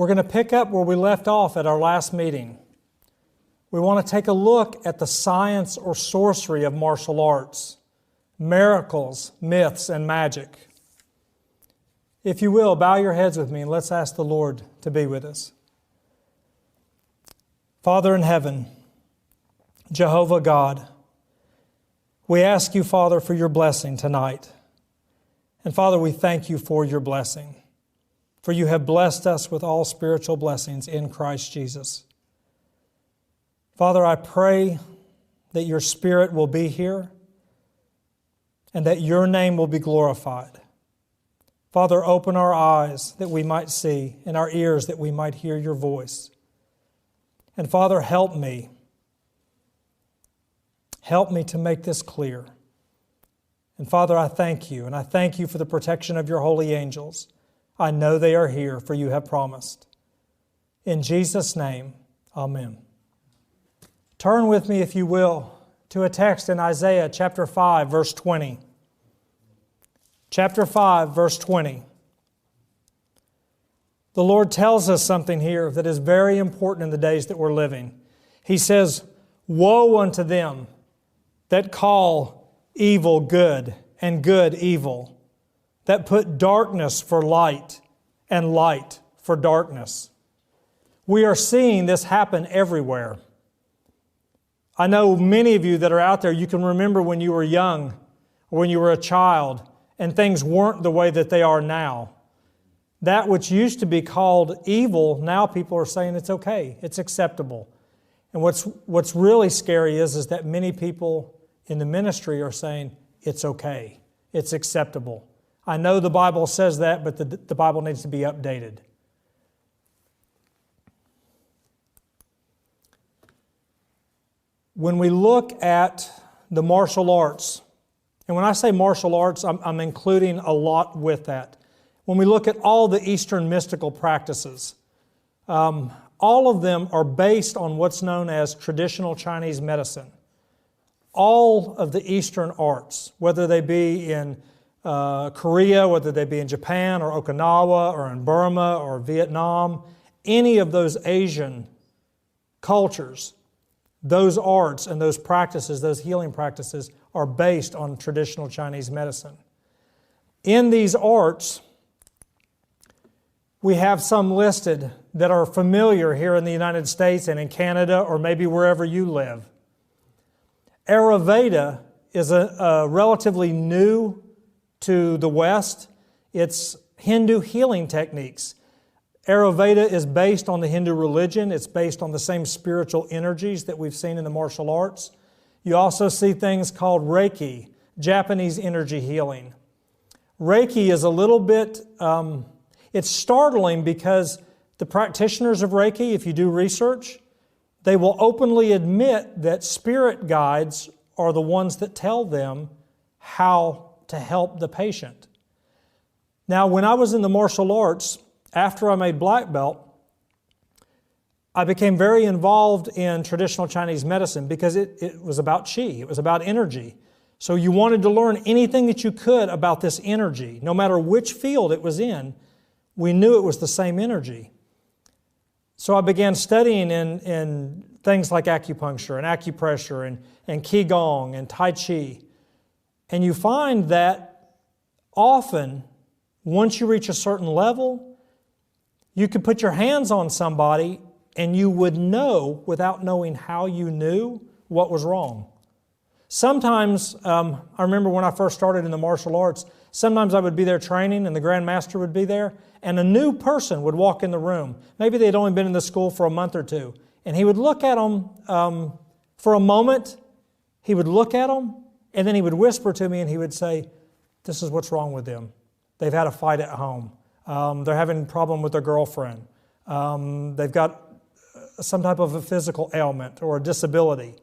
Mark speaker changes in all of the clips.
Speaker 1: We're going to pick up where we left off at our last meeting. We want to take a look at the science or sorcery of martial arts, miracles, myths, and magic. If you will, bow your heads with me and let's ask the Lord to be with us. Father in heaven, Jehovah God, we ask you, Father, for your blessing tonight. And Father, we thank you for your blessing, for you have blessed us with all spiritual blessings in Christ Jesus. Father, I pray that your Spirit will be here and that your name will be glorified. Father, open our eyes that we might see and our ears that we might hear your voice. And Father, help me. Help me to make this clear. And Father, I thank you, and I thank you for the protection of your holy angels. I know they are here, for you have promised. In Jesus' name, amen. Turn with me, if you will, to a text in Isaiah chapter 5, verse 20. Chapter 5, verse 20. The Lord tells us something here that is very important in the days that we're living. He says, "Woe unto them that call evil good and good evil, that put darkness for light and light for darkness." We are seeing this happen everywhere. I know many of you that are out there, you can remember when you were young or when you were a child and things weren't the way that they are now. That which used to be called evil, now people are saying it's okay, it's acceptable. And what's really scary is that many people in the ministry are saying it's okay, it's acceptable. I know the Bible says that, but the Bible needs to be updated. When we look at the martial arts, and when I say martial arts, I'm including a lot with that. When we look at all the Eastern mystical practices, all of them are based on what's known as traditional Chinese medicine. All of the Eastern arts, whether they be in Korea, whether they be in Japan or Okinawa or in Burma or Vietnam, any of those Asian cultures, those arts and those practices, those healing practices, are based on traditional Chinese medicine. In these arts, we have some listed that are familiar here in the United States and in Canada or maybe wherever you live. Ayurveda is a relatively new to the West. It's Hindu healing techniques. Ayurveda is based on the Hindu religion. It's based on the same spiritual energies that we've seen in the martial arts. You also see things called Reiki, Japanese energy healing. Reiki is a little bit, it's startling because the practitioners of Reiki, if you do research, they will openly admit that spirit guides are the ones that tell them how to help the patient. Now, when I was in the martial arts, after I made black belt, I became very involved in traditional Chinese medicine because it was about qi, it was about energy. So you wanted to learn anything that you could about this energy. No matter which field it was in, we knew it was the same energy. So I began studying in things like acupuncture and acupressure and qigong and tai chi. And you find that often, once you reach a certain level, you could put your hands on somebody and you would know, without knowing how you knew, what was wrong. Sometimes, I remember when I first started in the martial arts, sometimes I would be there training and the Grand Master would be there, and a new person would walk in the room. Maybe they'd only been in the school for a month or two. And he would look at them for a moment. He would look at them, and then he would whisper to me and he would say, "This is what's wrong with them. They've had a fight at home. They're having a problem with their girlfriend. They've got some type of a physical ailment or a disability."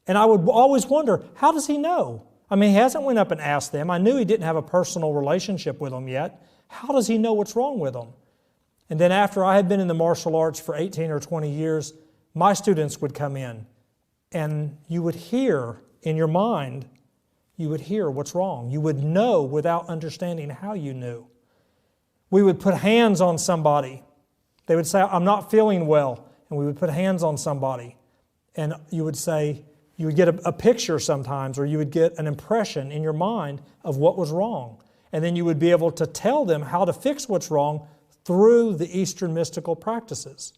Speaker 1: And I would always wonder, how does he know? I mean, he hasn't went up and asked them. I knew he didn't have a personal relationship with them yet. How does he know what's wrong with them? And then after I had been in the martial arts for 18 or 20 years, my students would come in and you would hear in your mind, you would hear what's wrong. You would know without understanding how you knew. We would put hands on somebody They would say, I'm not feeling well. And we would put hands on somebody. And you would say, you would get a picture sometimes, or you would get an impression in your mind of what was wrong. And then you would be able to tell them how to fix what's wrong through the Eastern mystical practices.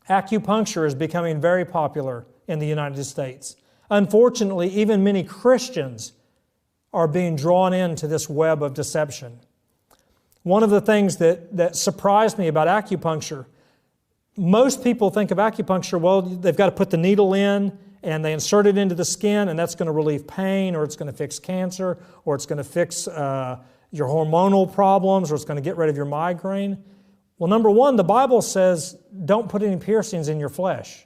Speaker 1: Acupuncture is becoming very popular in the United States. Unfortunately, even many Christians are being drawn into this web of deception. One of the things that surprised me about acupuncture, most people think of acupuncture, well, they've got to put the needle in and they insert it into the skin, and that's going to relieve pain, or it's going to fix cancer, or it's going to fix your hormonal problems, or it's going to get rid of your migraine. Well, number one, the Bible says don't put any piercings in your flesh,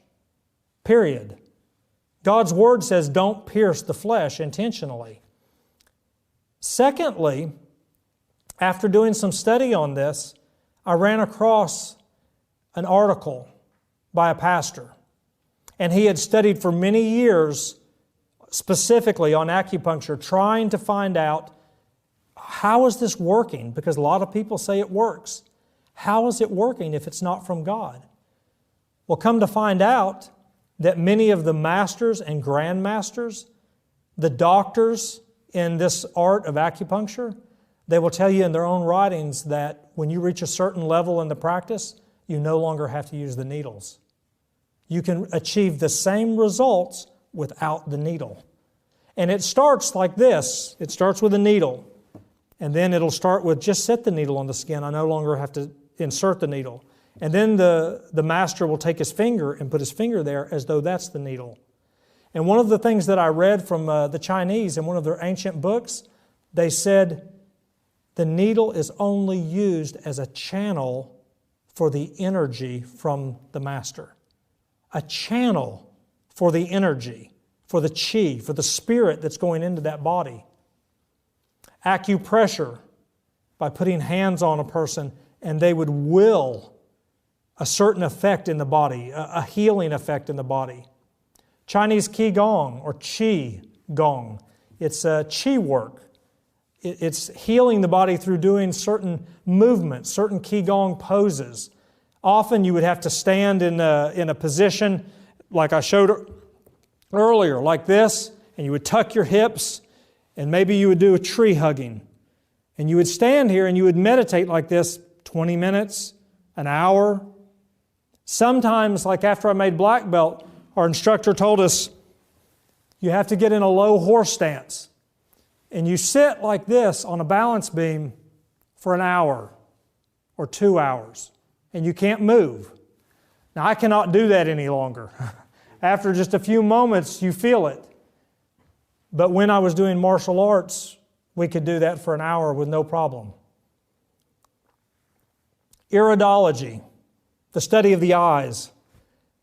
Speaker 1: period. God's Word says don't pierce the flesh intentionally. Secondly, after doing some study on this, I ran across an article by a pastor. And he had studied for many years specifically on acupuncture, trying to find out how is this working? Because a lot of people say it works. How is it working if it's not from God? Well, come to find out that many of the masters and grandmasters, the doctors in this art of acupuncture, they will tell you in their own writings that when you reach a certain level in the practice, you no longer have to use the needles. You can achieve the same results without the needle. And it starts like this. It starts with a needle. And then it'll start with just set the needle on the skin. I no longer have to insert the needle. And then the master will take his finger and put his finger there as though that's the needle. And one of the things that I read from the Chinese in one of their ancient books, they said the needle is only used as a channel for the energy from the master. A channel for the energy, for the chi, for the spirit that's going into that body. Acupressure, by putting hands on a person and they would will a certain effect in the body, a healing effect in the body. Chinese Qigong or Qi Gong, it's Qi work. It's healing the body through doing certain movements, certain Qigong poses. Often you would have to stand in a position like I showed earlier, like this, and you would tuck your hips, and maybe you would do a tree hugging. And you would stand here and you would meditate like this 20 minutes, an hour. Sometimes, like after I made black belt, our instructor told us, you have to get in a low horse stance. And you sit like this on a balance beam for an hour or 2 hours. And you can't move. Now, I cannot do that any longer. After just a few moments, you feel it. But when I was doing martial arts, we could do that for an hour with no problem. Iridology, the study of the eyes.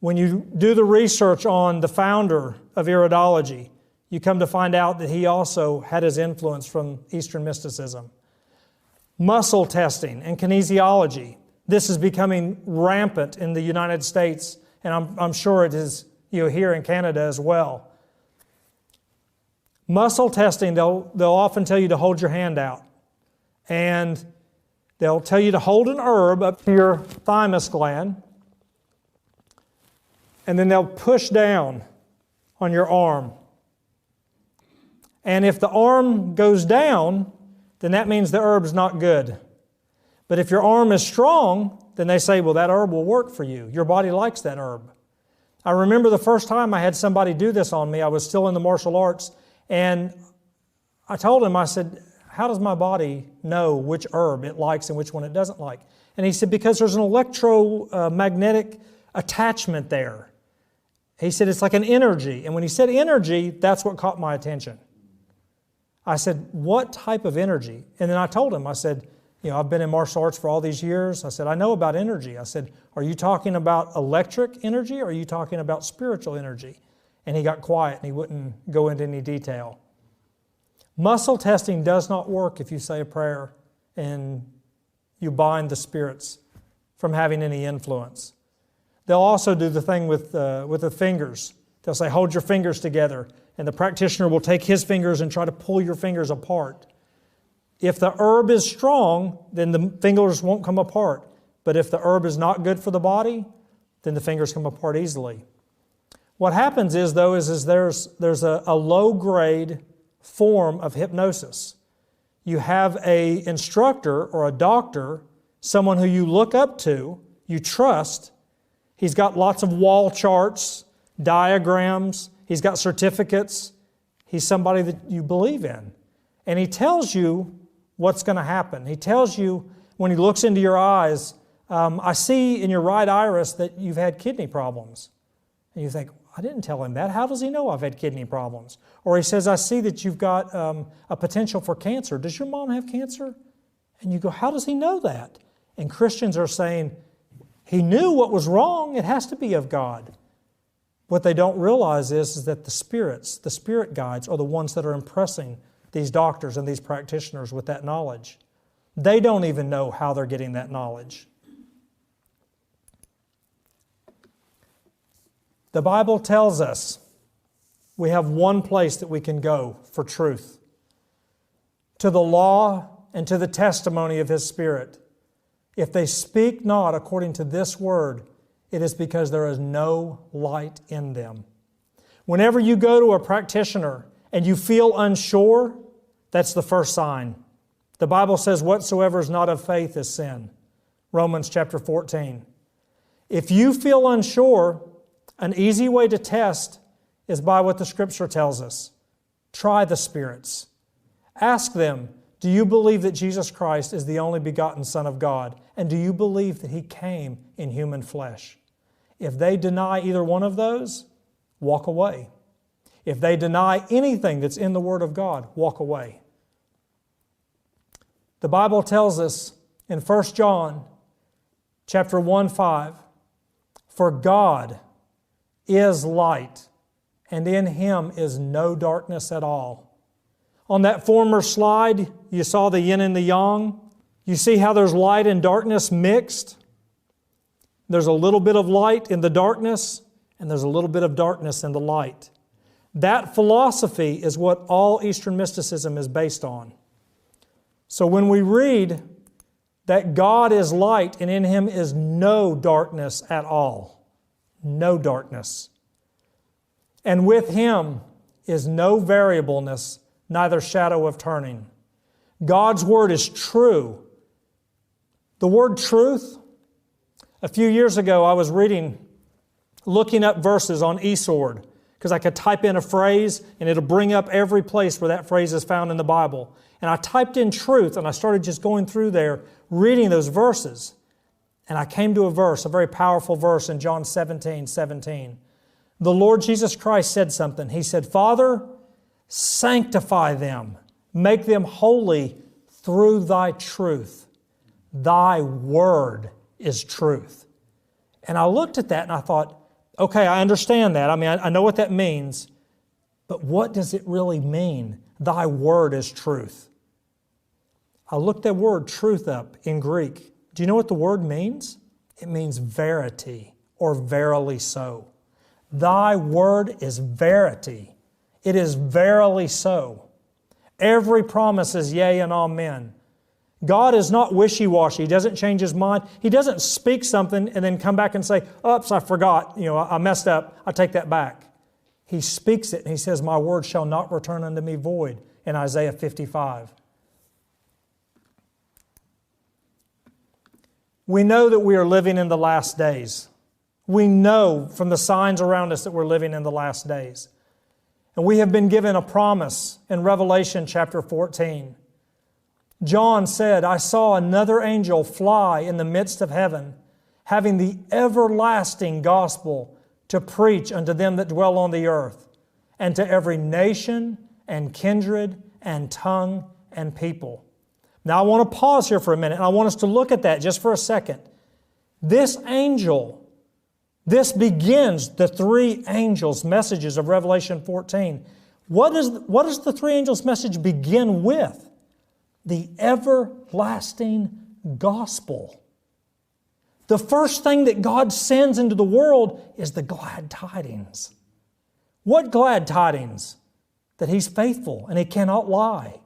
Speaker 1: When you do the research on the founder of iridology, you come to find out that he also had his influence from Eastern mysticism. Muscle testing and kinesiology. This is becoming rampant in the United States, and I'm sure it is here in Canada as well. Muscle testing, they'll often tell you to hold your hand out. And they'll tell you to hold an herb up to your thymus gland, and then they'll push down on your arm. And if the arm goes down, then that means the herb's not good. But if your arm is strong, then they say, well, that herb will work for you. Your body likes that herb. I remember the first time I had somebody do this on me, I was still in the martial arts, and I told him, I said, how does my body know which herb it likes and which one it doesn't like? And he said, because there's an electromagnetic attachment there. He said, it's like an energy. And when he said energy, that's what caught my attention. I said, what type of energy? And then I told him, I said, I've been in martial arts for all these years. I said, I know about energy. I said, are you talking about electric energy or are you talking about spiritual energy? And he got quiet and he wouldn't go into any detail. Muscle testing does not work if you say a prayer and you bind the spirits from having any influence. They'll also do the thing with the fingers. They'll say, hold your fingers together. And the practitioner will take his fingers and try to pull your fingers apart. If the herb is strong, then the fingers won't come apart. But if the herb is not good for the body, then the fingers come apart easily. What happens is, though, is there's a low-grade form of hypnosis. You have an instructor or a doctor, someone who you look up to, you trust. He's got lots of wall charts, diagrams. He's got certificates. He's somebody that you believe in. And he tells you what's going to happen. He tells you, when he looks into your eyes, I see in your right iris that you've had kidney problems. And you think, I didn't tell him that. How does he know I've had kidney problems? Or he says, I see that you've got a potential for cancer. Does your mom have cancer? And you go, how does he know that? And Christians are saying, he knew what was wrong. It has to be of God. What they don't realize is that the spirit guides are the ones that are impressing these doctors and these practitioners with that knowledge. They don't even know how they're getting that knowledge. The Bible tells us we have one place that we can go for truth. To the law and to the testimony of His Spirit. If they speak not according to this word, it is because there is no light in them. Whenever you go to a practitioner and you feel unsure, that's the first sign. The Bible says, whatsoever is not of faith is sin. Romans chapter 14. If you feel unsure, an easy way to test is by what the Scripture tells us. Try the spirits. Ask them, do you believe that Jesus Christ is the only begotten Son of God? And do you believe that He came in human flesh? If they deny either one of those, walk away. If they deny anything that's in the Word of God, walk away. The Bible tells us in 1 John chapter 1:5, for God is light, and in Him is no darkness at all. On that former slide, you saw the yin and the yang. You see how there's light and darkness mixed? There's a little bit of light in the darkness, and there's a little bit of darkness in the light. That philosophy is what all Eastern mysticism is based on. So when we read that God is light and in Him is no darkness at all, no darkness, and with Him is no variableness, neither shadow of turning. God's Word is true. The word truth, a few years ago I was looking up verses on eSword, because I could type in a phrase and it'll bring up every place where that phrase is found in the Bible. And I typed in truth and I started just going through there, reading those verses. And I came to a verse, a very powerful verse in John 17:17. The Lord Jesus Christ said something. He said, Father, sanctify them, make them holy through Thy truth. Thy word is truth. And I looked at that and I thought, okay, I understand that. I mean, I know what that means. But what does it really mean? Thy word is truth. I looked that word truth up in Greek. Do you know what the word means? It means verity or verily so. Thy word is verity. It is verily so. Every promise is yea and amen. God is not wishy-washy. He doesn't change His mind. He doesn't speak something and then come back and say, oops, I forgot. I messed up. I take that back. He speaks it and He says, my word shall not return unto me void in Isaiah 55. We know that we are living in the last days. We know from the signs around us that we're living in the last days. And we have been given a promise in Revelation chapter 14. John said, I saw another angel fly in the midst of heaven, having the everlasting gospel to preach unto them that dwell on the earth, and to every nation and kindred and tongue and people. Now I want to pause here for a minute, and I want us to look at that just for a second. This angel, this begins the three angels' messages of Revelation 14. What does the three angels' message begin with? The everlasting gospel. The first thing that God sends into the world is the glad tidings. What glad tidings? That He's faithful and He cannot lie.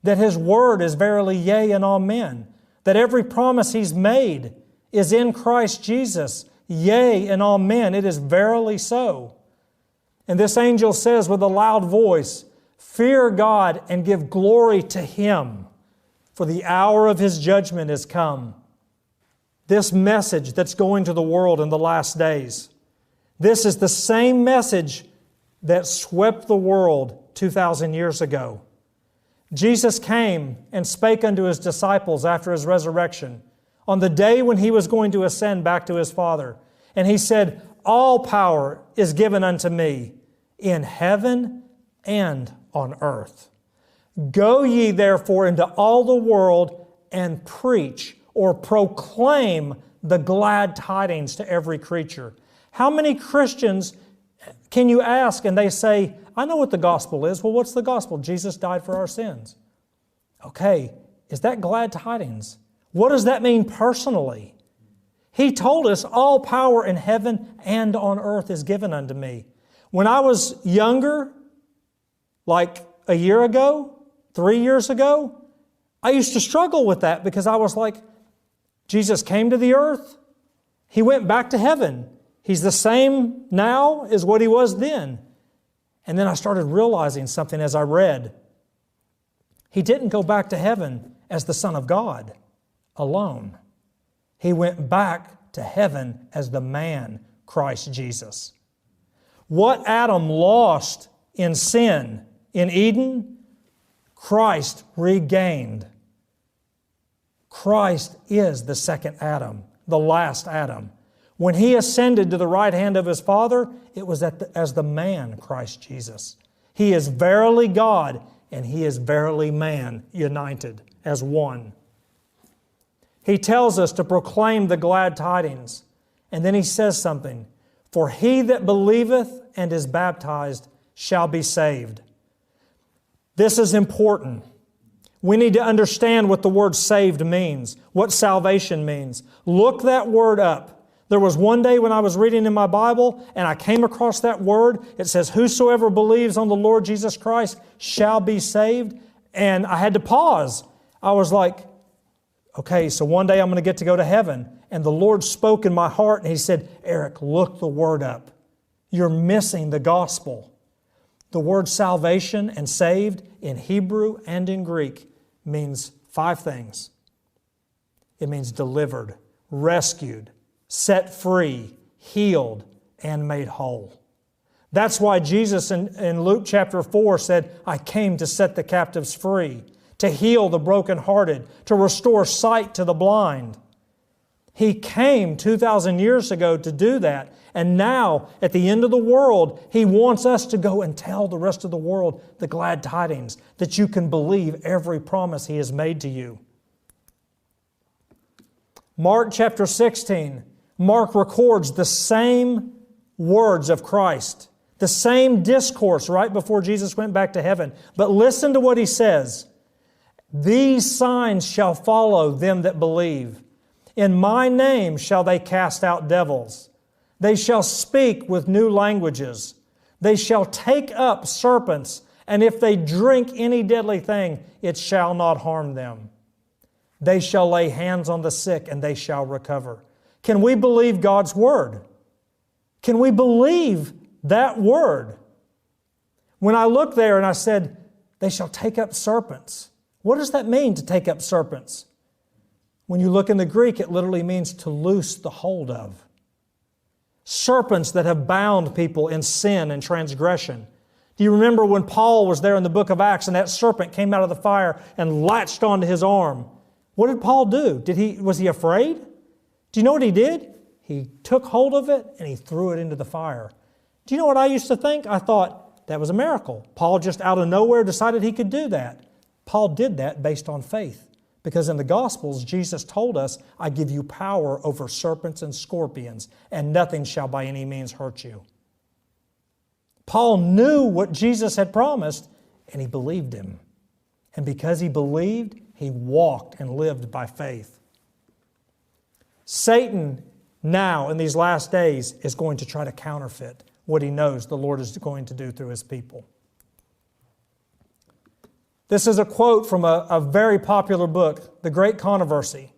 Speaker 1: That His word is verily yea and amen. That every promise He's made is in Christ Jesus, yea, and amen. It is verily so. And this angel says with a loud voice, fear God and give glory to Him, for the hour of His judgment is come. This message that's going to the world in the last days, this is the same message that swept the world 2,000 years ago. Jesus came and spake unto His disciples after His resurrection on the day when He was going to ascend back to His Father. And He said, all power is given unto me in heaven and on earth. Go ye therefore into all the world and preach or proclaim the glad tidings to every creature. How many Christians can you ask and they say, I know what the gospel is. Well, what's the gospel? Jesus died for our sins. Okay, is that glad tidings? What does that mean personally? He told us all power in heaven and on earth is given unto me. When I was younger, like a year ago, 3 years ago, I used to struggle with that because I was like, Jesus came to the earth. He went back to heaven. He's the same now as what He was then. And then I started realizing something as I read. He didn't go back to heaven as the Son of God alone. He went back to heaven as the man, Christ Jesus. What Adam lost in sin in Eden, Christ regained. Christ is the second Adam, the last Adam. When He ascended to the right hand of His Father, it was as the man, Christ Jesus. He is verily God and He is verily man, united as one. He tells us to proclaim the glad tidings. And then He says something. For he that believeth and is baptized shall be saved. This is important. We need to understand what the word saved means, what salvation means. Look that word up. There was one day when I was reading in my Bible and I came across that word. It says, whosoever believes on the Lord Jesus Christ shall be saved. And I had to pause. I was like, okay, so one day I'm going to get to go to heaven. And the Lord spoke in my heart and He said, Eric, look the word up. You're missing the gospel. The word salvation and saved in Hebrew and in Greek means 5 things. It means delivered, rescued, set free, healed, and made whole. That's why Jesus in Luke chapter 4 said, I came to set the captives free, to heal the brokenhearted, to restore sight to the blind. He came 2,000 years ago to do that. And now, at the end of the world, He wants us to go and tell the rest of the world the glad tidings, that you can believe every promise He has made to you. Mark chapter 16, Mark records the same words of Christ, the same discourse right before Jesus went back to heaven. But listen to what He says. These signs shall follow them that believe. In my name shall they cast out devils. They shall speak with new languages. They shall take up serpents, and if they drink any deadly thing, it shall not harm them. They shall lay hands on the sick, and they shall recover. Can we believe God's Word? Can we believe that Word? When I looked there and I said, they shall take up serpents. What does that mean, to take up serpents? When you look in the Greek, it literally means to loose the hold of. Serpents that have bound people in sin and transgression. Do you remember when Paul was there in the book of Acts and that serpent came out of the fire and latched onto his arm? What did Paul do? Was he afraid? Do you know what he did? He took hold of it and he threw it into the fire. Do you know what I used to think? I thought that was a miracle. Paul just out of nowhere decided he could do that. Paul did that based on faith. Because in the Gospels, Jesus told us, I give you power over serpents and scorpions, and nothing shall by any means hurt you. Paul knew what Jesus had promised, and he believed Him. And because he believed, he walked and lived by faith. Satan now, in these last days, is going to try to counterfeit what he knows the Lord is going to do through His people. This is a quote from a very popular book, The Great Controversy.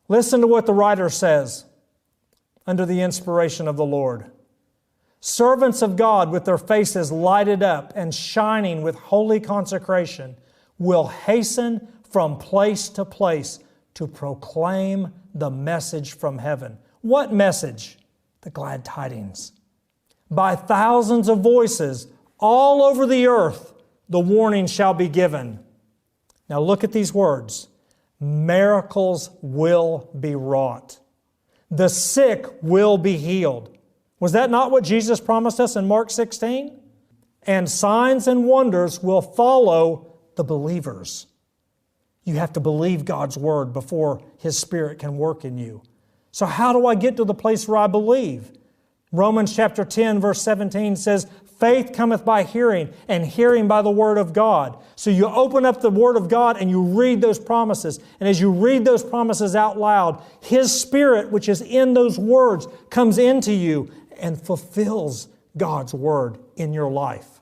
Speaker 1: Listen to what the writer says under the inspiration of the Lord. Servants of God with their faces lighted up and shining with holy consecration will hasten from place to place to proclaim the message from heaven. What message? The glad tidings. By thousands of voices all over the earth, the warning shall be given. Now look at these words. Miracles will be wrought. The sick will be healed. Was that not what Jesus promised us in Mark 16? And signs and wonders will follow the believers. You have to believe God's Word before His Spirit can work in you. So how do I get to the place where I believe? Romans chapter 10 verse 17 says, faith cometh by hearing, and hearing by the Word of God. So you open up the Word of God and you read those promises. And as you read those promises out loud, His Spirit, which is in those words, comes into you and fulfills God's Word in your life.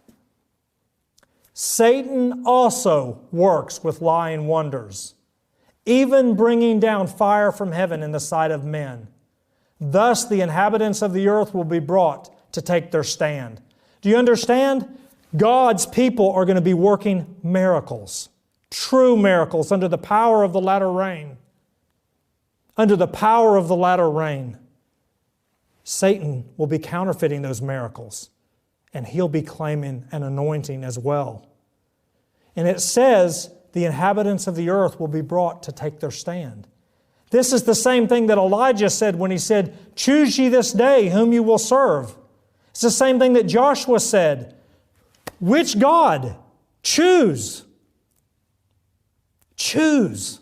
Speaker 1: Satan also works with lying wonders, even bringing down fire from heaven in the sight of men. Thus the inhabitants of the earth will be brought to take their stand. Do you understand? God's people are going to be working miracles, true miracles, under the power of the latter rain. Under the power of the latter rain. Satan will be counterfeiting those miracles, and he'll be claiming an anointing as well. And it says the inhabitants of the earth will be brought to take their stand. This is the same thing that Elijah said when he said, choose ye this day whom you will serve. It's the same thing that Joshua said. Which God? Choose. Choose.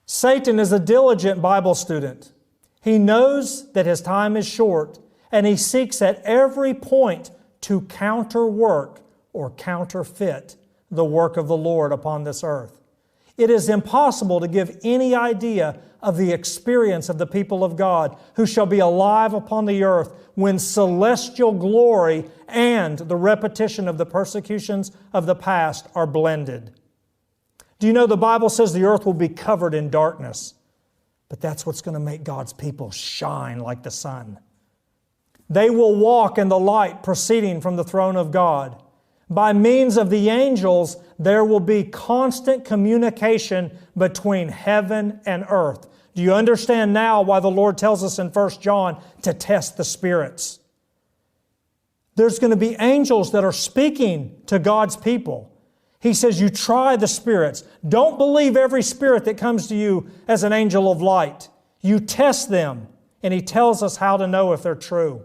Speaker 1: Satan is a diligent Bible student. He knows that his time is short, and he seeks at every point to counterwork or counterfeit the work of the Lord upon this earth. It is impossible to give any idea of the experience of the people of God who shall be alive upon the earth when celestial glory and the repetition of the persecutions of the past are blended. Do you know the Bible says the earth will be covered in darkness? But that's what's going to make God's people shine like the sun. They will walk in the light proceeding from the throne of God. By means of the angels, there will be constant communication between heaven and earth. Do you understand now why the Lord tells us in 1 John to test the spirits? There's going to be angels that are speaking to God's people. He says, you try the spirits. Don't believe every spirit that comes to you as an angel of light. You test them. And He tells us how to know if they're true.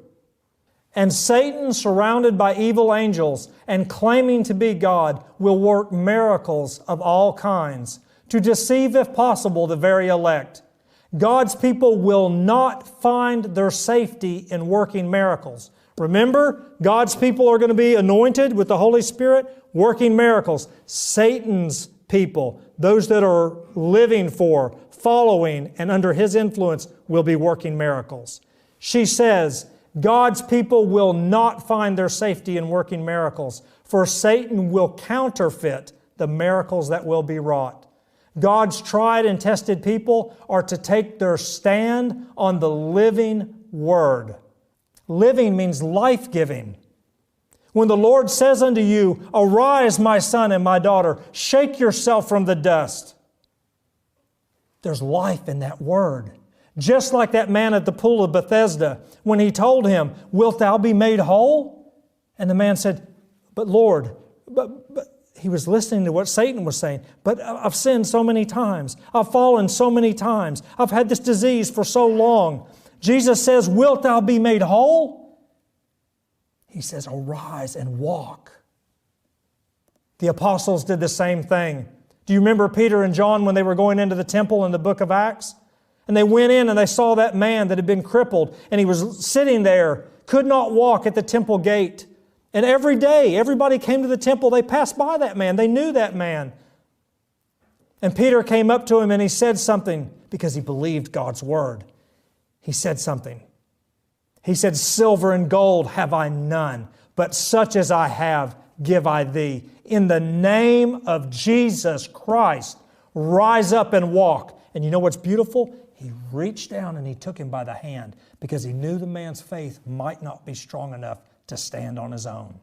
Speaker 1: And Satan, surrounded by evil angels and claiming to be God, will work miracles of all kinds to deceive, if possible, the very elect. God's people will not find their safety in working miracles. Remember, God's people are going to be anointed with the Holy Spirit, working miracles. Satan's people, those that are living for, following, and under his influence, will be working miracles. She says, God's people will not find their safety in working miracles, for Satan will counterfeit the miracles that will be wrought. God's tried and tested people are to take their stand on the living Word. Living means life-giving. When the Lord says unto you, arise, my son and my daughter, shake yourself from the dust. There's life in that word. Just like that man at the pool of Bethesda, when he told him, wilt thou be made whole? And the man said, but Lord, but he was listening to what Satan was saying. But I've sinned so many times. I've fallen so many times. I've had this disease for so long. Jesus says, wilt thou be made whole? He says, arise and walk. The apostles did the same thing. Do you remember Peter and John when they were going into the temple in the book of Acts? And they went in and they saw that man that had been crippled, and he was sitting there, could not walk at the temple gate. And every day, everybody came to the temple, they passed by that man. They knew that man. And Peter came up to him and he said something because he believed God's word. He said something. He said, silver and gold have I none, but such as I have give I thee. In the name of Jesus Christ, rise up and walk. And you know what's beautiful? He reached down and he took him by the hand because he knew the man's faith might not be strong enough to stand on his own.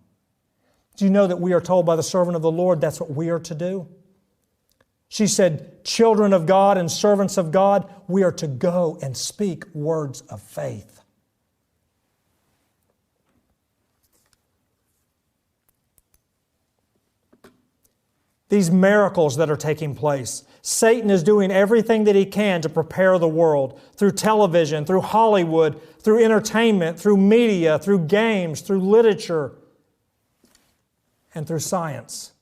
Speaker 1: Do you know that we are told by the servant of the Lord that's what we are to do? She said, children of God and servants of God, we are to go and speak words of faith. These miracles that are taking place, Satan is doing everything that he can to prepare the world through television, through Hollywood, through entertainment, through media, through games, through literature, and through science.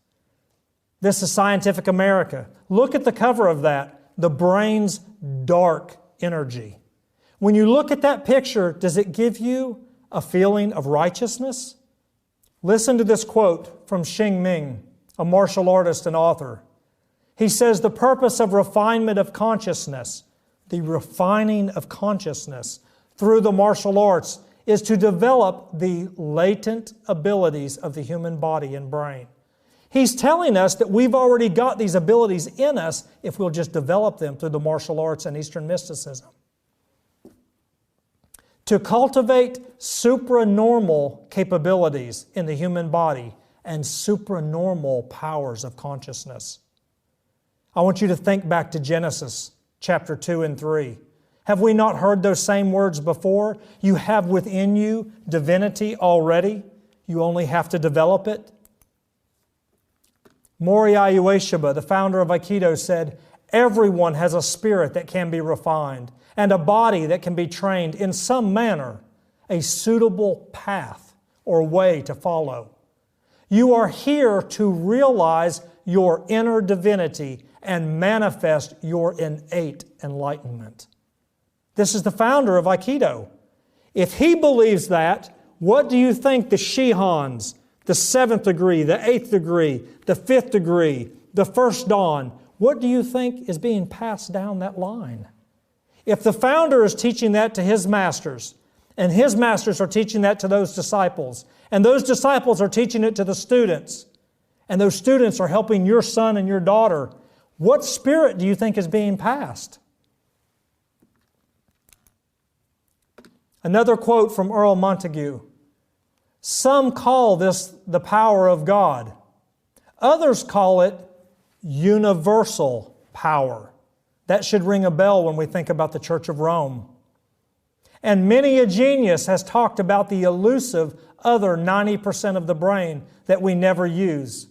Speaker 1: This is Scientific America. Look at the cover of that, the brain's dark energy. When you look at that picture, does it give you a feeling of righteousness? Listen to this quote from Xing Ming, a martial artist and author. He says, the purpose of refinement of consciousness, the refining of consciousness through the martial arts, is to develop the latent abilities of the human body and brain. He's telling us that we've already got these abilities in us if we'll just develop them through the martial arts and Eastern mysticism. To cultivate supranormal capabilities in the human body and supranormal powers of consciousness. I want you to think back to Genesis chapter 2 and 3. Have we not heard those same words before? You have within you divinity already. You only have to develop it. Moriya Ueshiba, the founder of Aikido, said, everyone has a spirit that can be refined and a body that can be trained in some manner, a suitable path or way to follow. You are here to realize your inner divinity and manifest your innate enlightenment. This is the founder of Aikido. If he believes that, what do you think the Shihans, the 7th degree, the 8th degree, the 5th degree, the first dawn, what do you think is being passed down that line? If the founder is teaching that to his masters, and his masters are teaching that to those disciples, and those disciples are teaching it to the students, and those students are helping your son and your daughter, what spirit do you think is being passed? Another quote from Earl Montague. Some call this the power of God. Others call it universal power. That should ring a bell when we think about the Church of Rome. And many a genius has talked about the elusive other 90% of the brain that we never use.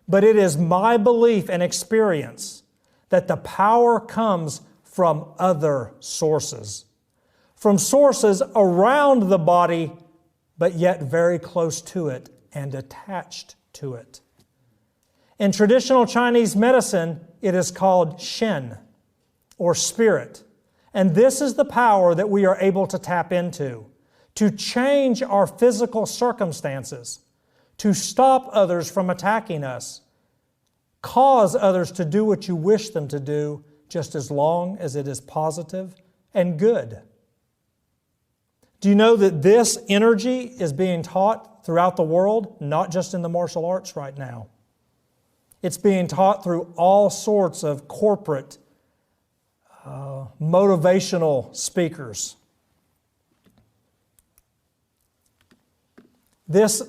Speaker 1: But it is my belief and experience that the power comes from other sources. From sources around the body, but yet very close to it and attached to it. In traditional Chinese medicine, it is called Shen, or spirit. And this is the power that we are able to tap into, to change our physical circumstances, to stop others from attacking us, cause others to do what you wish them to do, just as long as it is positive and good. Do you know that this energy is being taught throughout the world, not just in the martial arts right now? It's being taught through all sorts of corporate, motivational speakers. This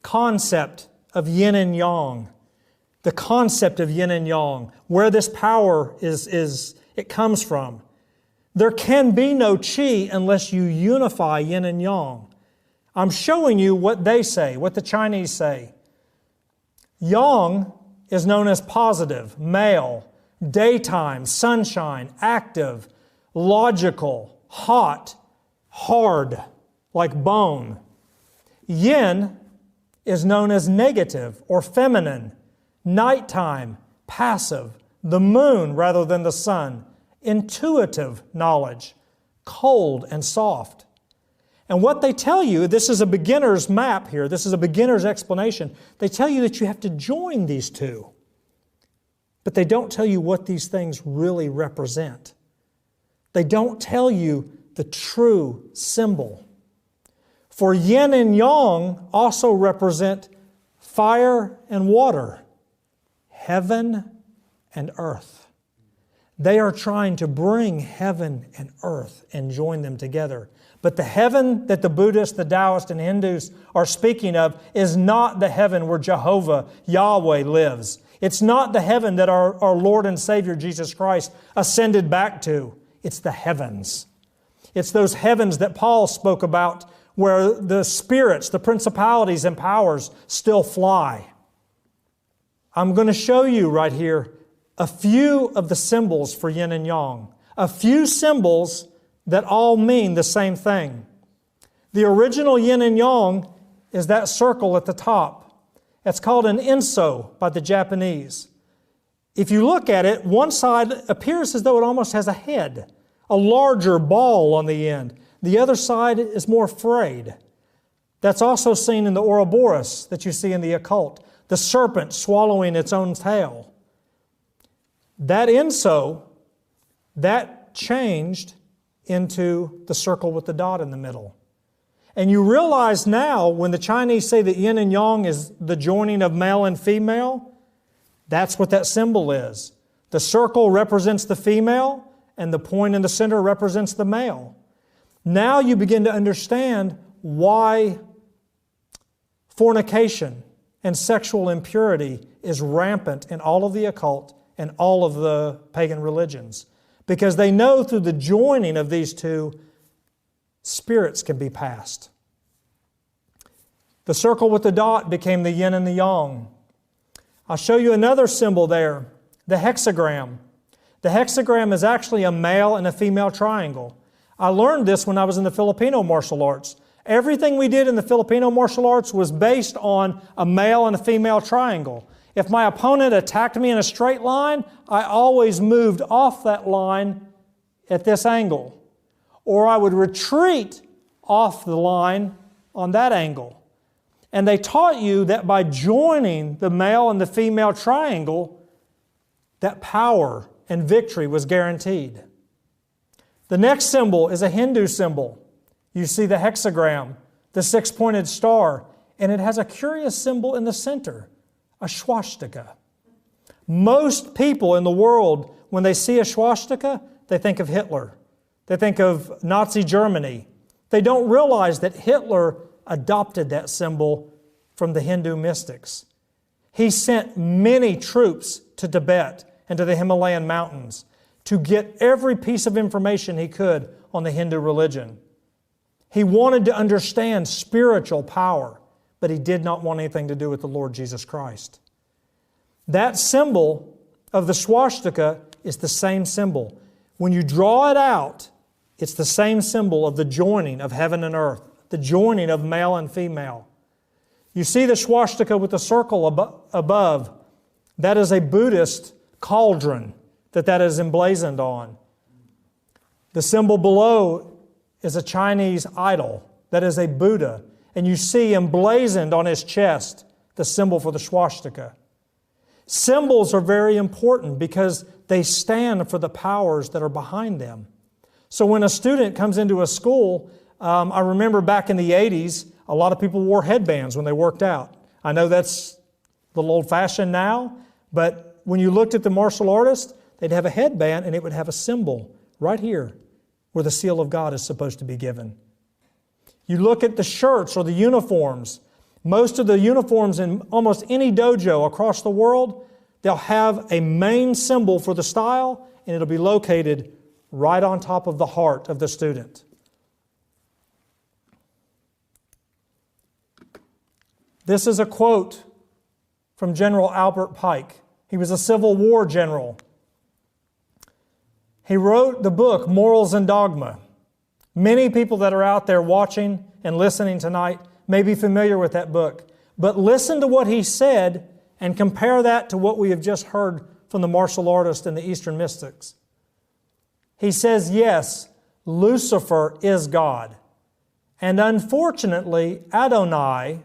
Speaker 1: concept of yin and yang, the concept of yin and yang, where this power it comes from. There can be no qi unless you unify yin and yang. I'm showing you what they say, what the Chinese say. Yang is known as positive, male, daytime, sunshine, active, logical, hot, hard, like bone. Yin is known as negative or feminine, nighttime, passive, the moon rather than the sun, intuitive knowledge, cold and soft. And what they tell you, this is a beginner's map here, this is a beginner's explanation. They tell you that you have to join these two. But they don't tell you what these things really represent. They don't tell you the true symbol. For yin and yang also represent fire and water, heaven and earth. They are trying to bring heaven and earth and join them together. But the heaven that the Buddhists, the Taoists, and Hindus are speaking of is not the heaven where Jehovah, Yahweh, lives. It's not the heaven that our Lord and Savior Jesus Christ ascended back to. It's the heavens. It's those heavens that Paul spoke about where the spirits, the principalities and powers still fly. I'm going to show you right here a few of the symbols for yin and yang. A few symbols that all mean the same thing. The original yin and yang is that circle at the top. It's called an enso by the Japanese. If you look at it, one side appears as though it almost has a head, a larger ball on the end. The other side is more frayed. That's also seen in the Ouroboros that you see in the occult, the serpent swallowing its own tail. That enso, that changed into the circle with the dot in the middle. And you realize now when the Chinese say that yin and yang is the joining of male and female, that's what that symbol is. The circle represents the female and the point in the center represents the male. Now you begin to understand why fornication and sexual impurity is rampant in all of the occult and all of the pagan religions. Because they know through the joining of these two, spirits can be passed. The circle with the dot became the yin and the yang. I'll show you another symbol there, the hexagram. The hexagram is actually a male and a female triangle. I learned this when I was in the Filipino martial arts. Everything we did in the Filipino martial arts was based on a male and a female triangle. If my opponent attacked me in a straight line, I always moved off that line at this angle. Or I would retreat off the line on that angle. And they taught you that by joining the male and the female triangle, that power and victory was guaranteed. The next symbol is a Hindu symbol. You see the hexagram, the six-pointed star, and it has a curious symbol in the center, a swastika. Most people in the world, when they see a swastika, they think of Hitler. They think of Nazi Germany. They don't realize that Hitler adopted that symbol from the Hindu mystics. He sent many troops to Tibet and to the Himalayan mountains to get every piece of information he could on the Hindu religion. He wanted to understand spiritual power, but he did not want anything to do with the Lord Jesus Christ. That symbol of the swastika is the same symbol. When you draw it out, it's the same symbol of the joining of heaven and earth, the joining of male and female. You see the swastika with the circle above. That is a Buddhist cauldron that is emblazoned on. The symbol below is a Chinese idol. That is a Buddha. And you see emblazoned on his chest the symbol for the swastika. Symbols are very important because they stand for the powers that are behind them. So when a student comes into a school, I remember back in the 80s, a lot of people wore headbands when they worked out. I know that's a little old-fashioned now, but when you looked at the martial artist, they'd have a headband and it would have a symbol right here where the seal of God is supposed to be given. You look at the shirts or the uniforms. Most of the uniforms in almost any dojo across the world, they'll have a main symbol for the style and it'll be located right on top of the heart of the student. This is a quote from General Albert Pike. He was a Civil War general. He wrote the book, Morals and Dogma. Many people that are out there watching and listening tonight may be familiar with that book. But listen to what he said and compare that to what we have just heard from the martial artist and the Eastern mystics. He says, yes, Lucifer is God. And unfortunately, Adonai,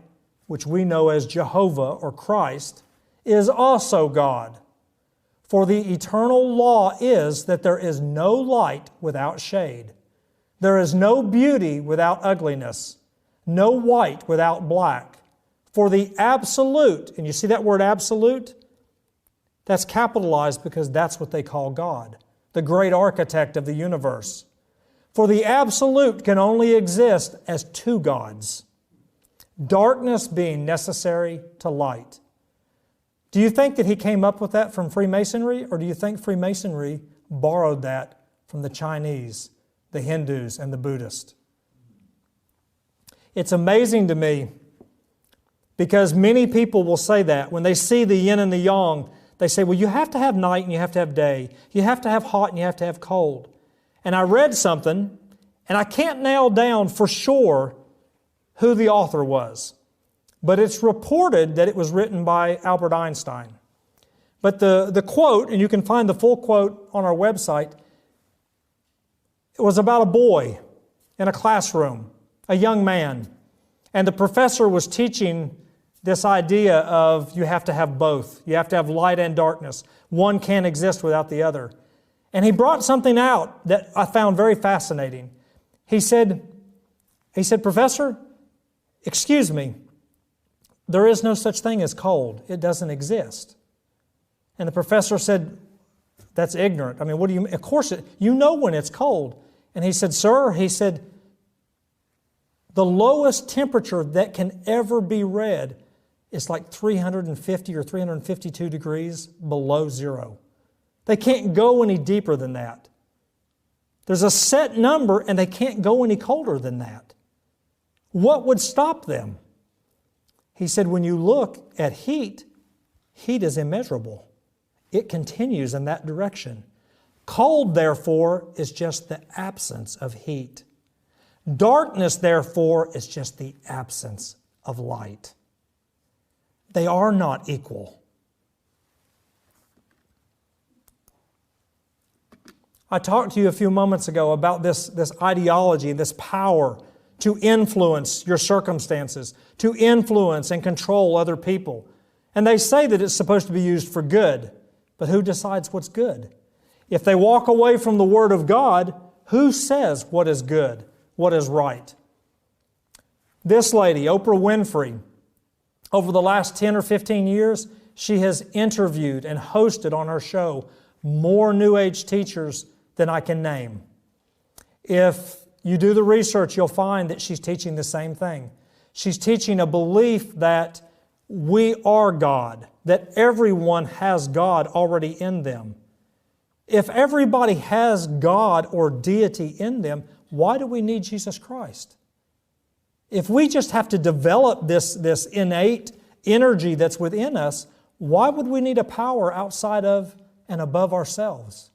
Speaker 1: which we know as Jehovah or Christ, is also God. For the eternal law is that there is no light without shade. There is no beauty without ugliness, no white without black. For the absolute, and you see that word absolute? That's capitalized because that's what they call God. the great architect of the universe. For the absolute can only exist as two gods, darkness being necessary to light. Do you think that he came up with that from Freemasonry, or do you think Freemasonry borrowed that from the Chinese, the Hindus, and the Buddhists? It's amazing to me because many people will say that. When they see the yin and the yang, they say, well, you have to have night and you have to have day. You have to have hot and you have to have cold. And I read something, and I can't nail down for sure who the author was. But it's reported that it was written by Albert Einstein. But the quote, and you can find the full quote on our website, it was about a boy in a classroom, a young man. And the professor was teaching this idea of you have to have both. You have to have light and darkness. One can't exist without the other. And he brought something out that I found very fascinating. He said, Professor, excuse me, there is no such thing as cold. It doesn't exist. And the professor said, that's ignorant. I mean, what do you mean? Of course, you know when it's cold. And he said, sir, the lowest temperature that can ever be read is like 350 or 352 degrees below zero. They can't go any deeper than that. There's a set number and they can't go any colder than that. What would stop them? He said, when you look at heat, heat is immeasurable. It continues in that direction. Cold, therefore, is just the absence of heat. Darkness, therefore, is just the absence of light. They are not equal. I talked to you a few moments ago about this ideology, this power to influence your circumstances, to influence and control other people. And they say that it's supposed to be used for good, but who decides what's good? If they walk away from the Word of God, who says what is good, what is right? This lady, Oprah Winfrey, over the last 10 or 15 years, she has interviewed and hosted on her show more New Age teachers than I can name. If you do the research, you'll find that she's teaching the same thing. She's teaching a belief that we are God, that everyone has God already in them. If everybody has God or deity in them, why do we need Jesus Christ? If we just have to develop this innate energy that's within us, why would we need a power outside of and above ourselves?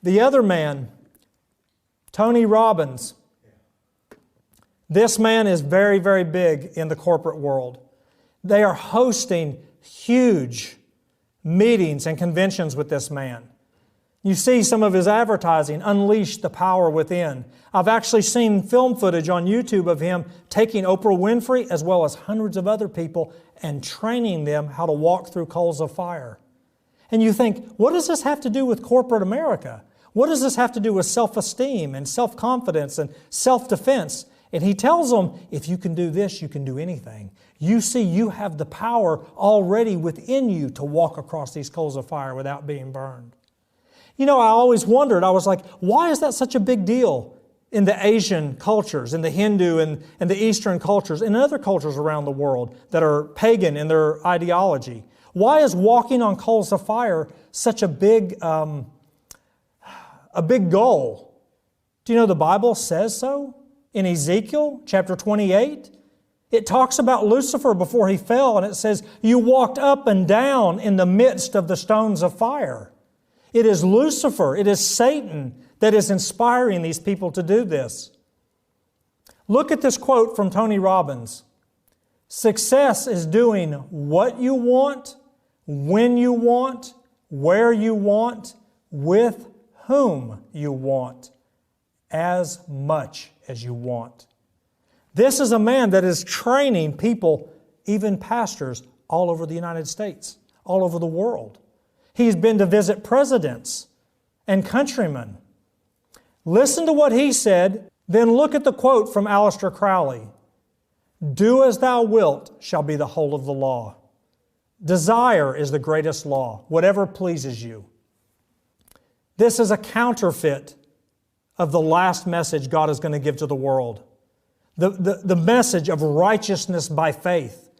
Speaker 1: The other man, Tony Robbins, this man is very, very big in the corporate world. They are hosting huge meetings and conventions with this man. You see some of his advertising, Unleash the Power Within. I've actually seen film footage on YouTube of him taking Oprah Winfrey as well as hundreds of other people and training them how to walk through coals of fire. And you think, what does this have to do with corporate America? What does this have to do with self-esteem and self-confidence and self-defense? And he tells them, if you can do this, you can do anything. You see, you have the power already within you to walk across these coals of fire without being burned. You know, I always wondered, I was like, why is that such a big deal in the Asian cultures, in the Hindu and the Eastern cultures, and other cultures around the world that are pagan in their ideology? Why is walking on coals of fire such a big goal? Do you know the Bible says so? In Ezekiel chapter 28, it talks about Lucifer before he fell, and it says, you walked up and down in the midst of the stones of fire. It is Lucifer, it is Satan that is inspiring these people to do this. Look at this quote from Tony Robbins. Success is doing what you want, when you want, where you want, with whom you want, as much as you want. This is a man that is training people, even pastors, all over the United States, all over the world. He's been to visit presidents and countrymen. Listen to what he said, then look at the quote from Aleister Crowley. Do as thou wilt shall be the whole of the law. Desire is the greatest law, whatever pleases you. This is a counterfeit of the last message God is going to give to the world. The message of righteousness by faith.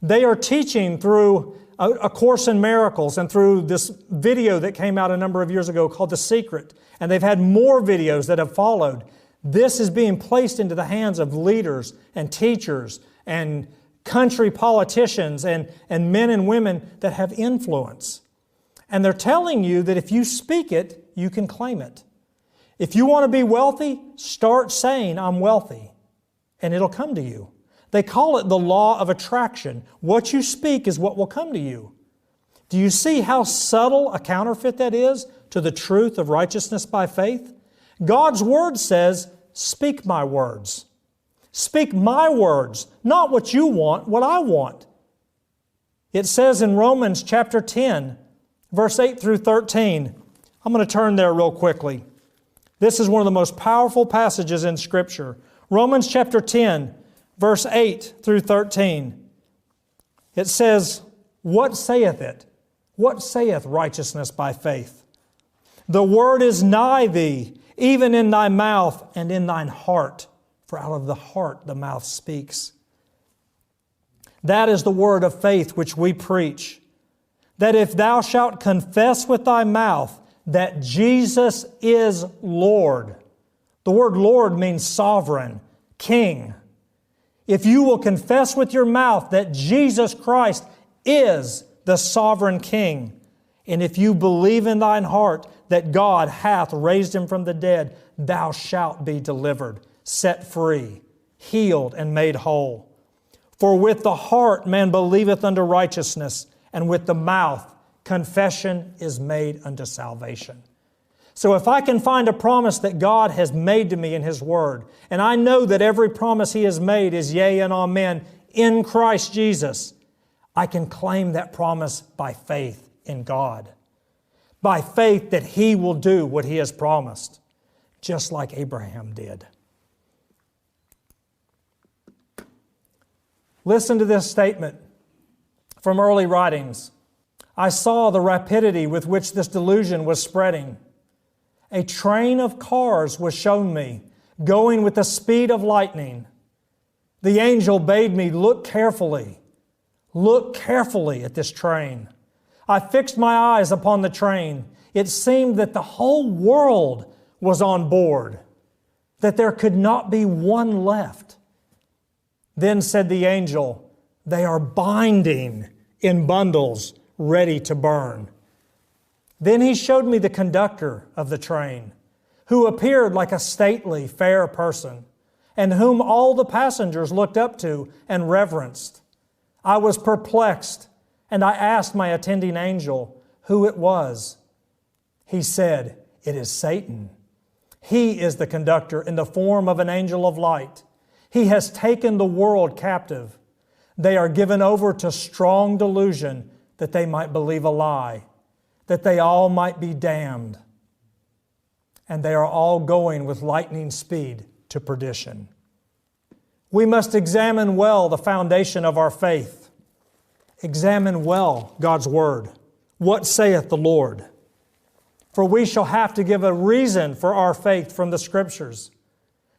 Speaker 1: They are teaching through A Course in Miracles and through this video that came out a number of years ago called The Secret. And they've had more videos that have followed. This is being placed into the hands of leaders and teachers and country politicians and men and women that have influence. And they're telling you that if you speak it, you can claim it. If you want to be wealthy, start saying, I'm wealthy, and it'll come to you. They call it the law of attraction. What you speak is what will come to you. Do you see how subtle a counterfeit that is to the truth of righteousness by faith? God's Word says, speak my words. Speak my words, not what you want, what I want. It says in Romans chapter 10, verse 8 through 13. I'm going to turn there real quickly. This is one of the most powerful passages in Scripture. Romans chapter 10, verse 8 through 13. It says, what saith it? What saith righteousness by faith? The word is nigh thee, even in thy mouth and in thine heart. For out of the heart the mouth speaks. That is the word of faith which we preach. That if thou shalt confess with thy mouth that Jesus is Lord. The word Lord means sovereign, king. If you will confess with your mouth that Jesus Christ is the sovereign king, and if you believe in thine heart that God hath raised him from the dead, thou shalt be delivered, set free, healed, and made whole. For with the heart man believeth unto righteousness, and with the mouth confession is made unto salvation. So if I can find a promise that God has made to me in His Word, and I know that every promise He has made is yea and amen in Christ Jesus, I can claim that promise by faith in God. By faith that He will do what He has promised, just like Abraham did. Listen to this statement from early writings. I saw the rapidity with which this delusion was spreading. A train of cars was shown me, going with the speed of lightning. The angel bade me look carefully at this train. I fixed my eyes upon the train. It seemed that the whole world was on board, that there could not be one left. Then said the angel, they are binding in bundles ready to burn. Then he showed me the conductor of the train, who appeared like a stately, fair person, and whom all the passengers looked up to and reverenced. I was perplexed, and I asked my attending angel who it was. He said, it is Satan. He is the conductor in the form of an angel of light. He has taken the world captive. They are given over to strong delusion that they might believe a lie, that they all might be damned. And they are all going with lightning speed to perdition. We must examine well the foundation of our faith. Examine well God's Word. What saith the Lord? For we shall have to give a reason for our faith from the Scriptures.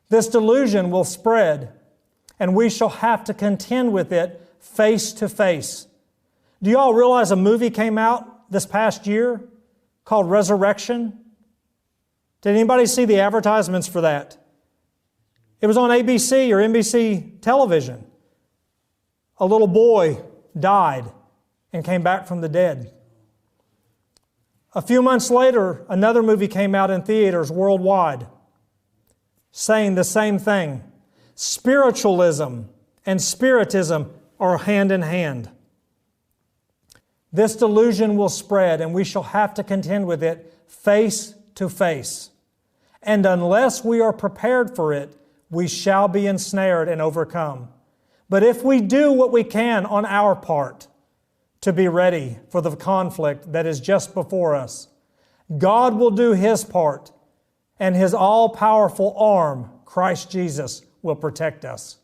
Speaker 1: This delusion will spread, and we shall have to contend with it face to face. Do you all realize a movie came out this past year called Resurrection? Did anybody see the advertisements for that? It was on ABC or NBC television. A little boy died and came back from the dead. A few months later, another movie came out in theaters worldwide saying the same thing. Spiritualism and spiritism are hand in hand. This delusion will spread, and we shall have to contend with it face to face. And unless we are prepared for it, we shall be ensnared and overcome. But if we do what we can on our part to be ready for the conflict that is just before us, God will do His part, and His all-powerful arm, Christ Jesus, will protect us.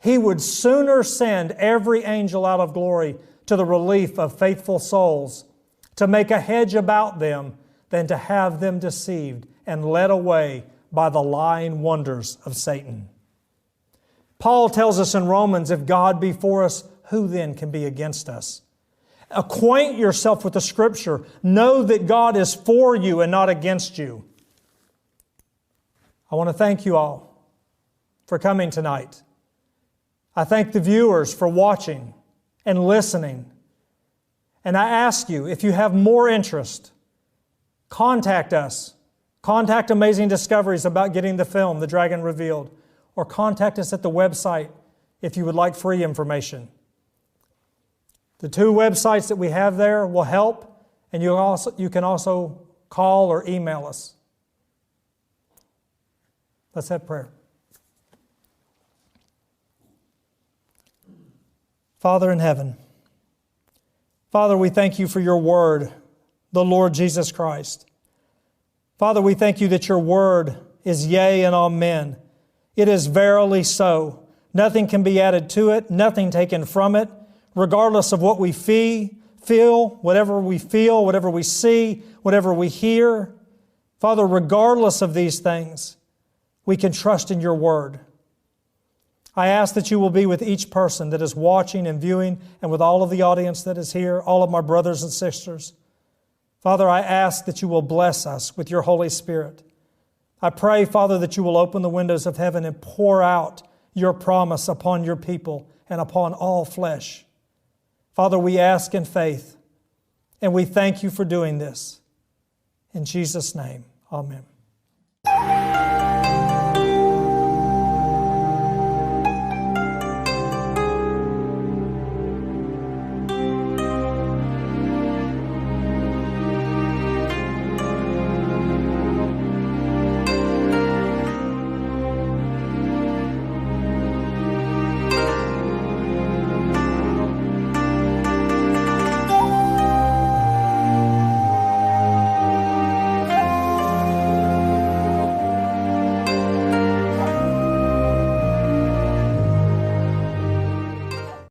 Speaker 1: He would sooner send every angel out of glory to the relief of faithful souls, to make a hedge about them, than to have them deceived and led away by the lying wonders of Satan. Paul tells us in Romans, if God be for us, who then can be against us? Acquaint yourself with the Scripture. Know that God is for you and not against you. I want to thank you all for coming tonight. I thank the viewers for watching and listening. And I ask you, if you have more interest, contact us. Contact Amazing Discoveries about getting the film, The Dragon Revealed, or contact us at the website if you would like free information. The 2 websites that we have there will help, and you can also call or email us. Let's have prayer. Father in heaven, Father, we thank you for your word, the Lord Jesus Christ. Father, we thank you that your word is yea and amen. It is verily so. Nothing can be added to it, nothing taken from it, regardless of what we feel, whatever we see, whatever we hear. Father, regardless of these things, we can trust in your word. I ask that you will be with each person that is watching and viewing, and with all of the audience that is here, all of my brothers and sisters. Father, I ask that you will bless us with your Holy Spirit. I pray, Father, that you will open the windows of heaven and pour out your promise upon your people and upon all flesh. Father, we ask in faith, and we thank you for doing this. In Jesus' name, amen.